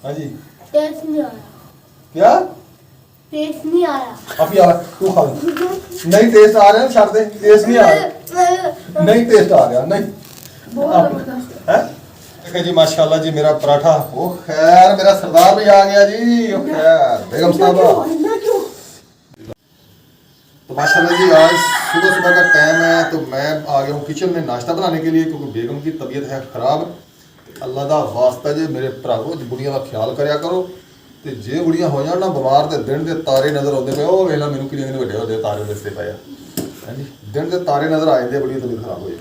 हाँ जी। टेस्ट नहीं आया। क्या टेस्ट नहीं आया। अभी आ तू खा ले। नहीं टेस्ट आ रहा है, छाड़ दे। टेस्ट नहीं आ रहा, नहीं टेस्ट आ रहा, नहीं बहुत जबरदस्त है। देखिए जी माशाल्लाह जी मेरा पराठा। ओ खैर मेरा सरदार भी आ गया जी। ओ खैर बेगम साहबा। तो माशाल्लाह जी आज सुबह सुबह का टाइम है तो मैं आ गया हूँ किचन में नाश्ता बनाने के लिए, क्योंकि बेगम की तबीयत है खराब। अल्लाह दा वास्ता जे मेरे भरावो बुढ़िया का ख्याल करया करो। तो जे बुढ़िया हो जान ना बीमार तो दिन के तारे नज़र आते पे। ਉਹ ਵੇਲਾ ਮੈਨੂੰ ਕਿੰਨੇ ਕਿੰਨੇ ਵੱਡੇ ਵੱਡੇ ਤਾਰੇ ਦਿਸਦੇ ਪਏ ਆ। ਹਾਂਜੀ दिन के तारे नज़र आ जाते, बड़ी तबीयत खराब हो जाए।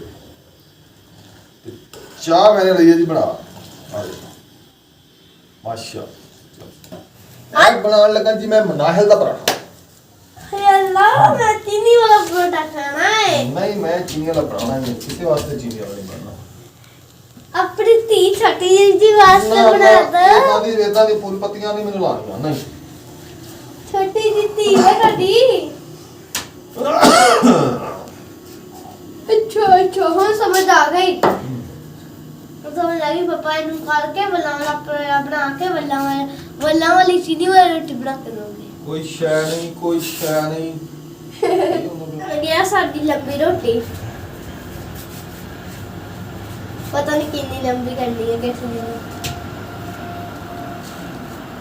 चाह मैंने ली है जी बना माशा बनाने लगा जी मैं नाहल का पराठा। अल्लाह मैं चीनी वाला पराठा खाना है। नहीं मैं चीनी वाला पराठा नहीं, किसी वास्ते चीनी वाला नहीं बनना। अपनी ती छोटी जी वास्ते बना दो। इदां दी फूल पत्तियां नहीं मैंने लानियां नहीं। छोटी जी ती है छोटी। अच्छा हम समझ आ गई। समझ आ गई पापा इन करके बना के वल्ला वाली चीनी वाली रोटी बना के दोगे। कोई शय नहीं, कोई शय नहीं। ये साडी लंबी रोटी पता नहीं कितनी लंबी करनी है कैसे।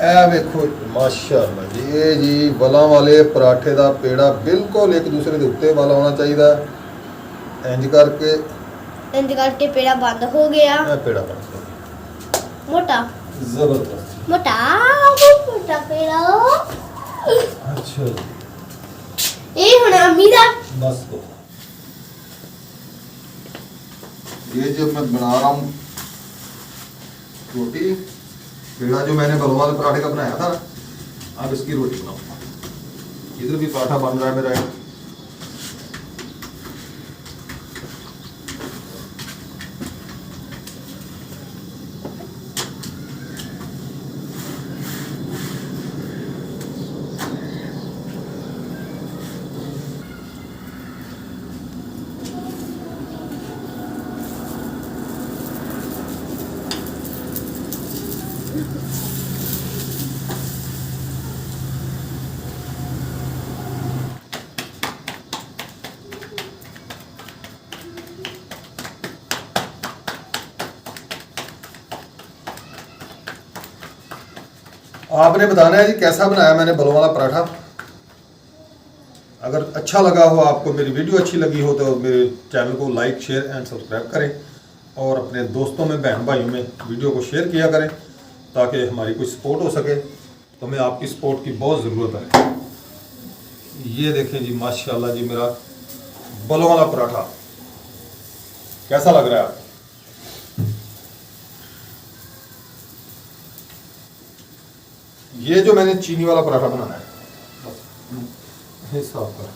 ए वेखो माशाअल्लाह जी, ये जी वलां वाले पराठे दा पेड़ा बिल्कुल एक दूसरे के उत्ते वाला होना चाहिए। इंज करके पेड़ा बंद हो गया। पेड़ा बन गया मोटा जबरदस्त मोटा मोटा पेड़ा। अच्छा ये हुन अम्मी दा बस तो ये जब मैं बना रहा हूँ रोटी, पेड़ा जो मैंने बलवा वाले पराठे का बनाया था ना, अब इसकी रोटी बनाऊंगा। इधर भी पराठा बन रहा है मेरा। आपने बताना है जी कैसा बनाया मैंने बलों वाला पराठा। अगर अच्छा लगा हो आपको, मेरी वीडियो अच्छी लगी हो तो मेरे चैनल को लाइक शेयर एंड सब्सक्राइब करें और अपने दोस्तों में बहन भाइयों में वीडियो को शेयर किया करें ताकि हमारी कुछ सपोर्ट हो सके। तो मैं आपकी सपोर्ट की बहुत ज़रूरत है। ये देखें जी माशाल्लाह जी मेरा बलों वाला पराठा कैसा लग रहा है आपको? ये जो मैंने चीनी वाला पराठा बनाना है बस साफ कर।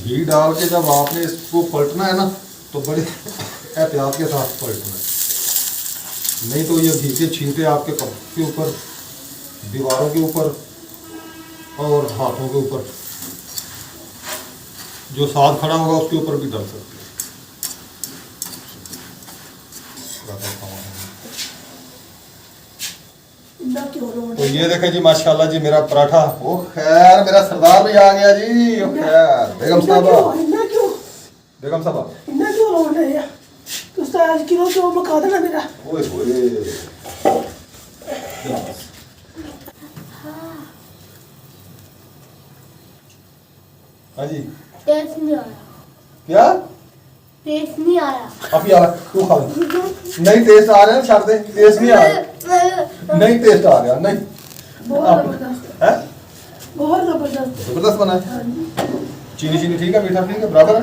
घी डाल के जब आपने इसको पलटना है ना तो बड़े एहतियात के साथ पलटना है, नहीं तो ये घी के छींटे आपके कप के ऊपर, दीवारों के ऊपर और हाथों के ऊपर, जो साथ खड़ा होगा उसके ऊपर भी डल सकते हैं। तो ये देखें जी माशाल्लाह जी मेरा पराठा। ओ खैर मेरा सरदार भी आ गया जी। ओ खैर बेगम साहबा। बेगम साहबा इन्ना क्यों रोड रहे हैं? तो आज किलो क्यों मका देना मेरा? ओए होए हाँ जी। टेस्ट नहीं आया। क्या टेस्ट नहीं आया। अभी आ तू खा ले। नहीं टेस्ट आ रहा है, छाड़ दे। टेस्ट नहीं आ रहा, नहीं टेस्ट आ रहा, नहीं बहुत जबरदस्त है। बहुत जबरदस्त जबरदस्त बना है। चीनी चीनी ठीक है, मीठा ठीक है, बराबर है।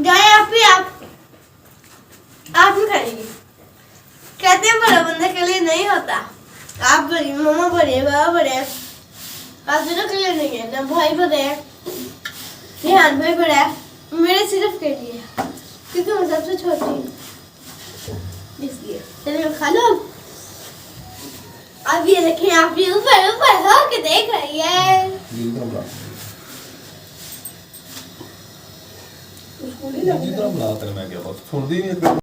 जाए आप भी खाएंगे। कहते हैं बड़ा बंदे के लिए नहीं होता। आप बड़े, मामा बड़े, बाबा बड़े, आप दोनों के लिए नहीं है। ना भाई बड़े, निहान भाई बड़ा है, मेरे सिर्फ के लिए, क्योंकि मैं सबसे छोटी हूँ इसलिए। चलिए खा लो। अब ये देखें, आप ये ऊपर ऊपर हो के देख रही है। उसको नहीं लगेगा। मैं क्या बात सुन दी नहीं।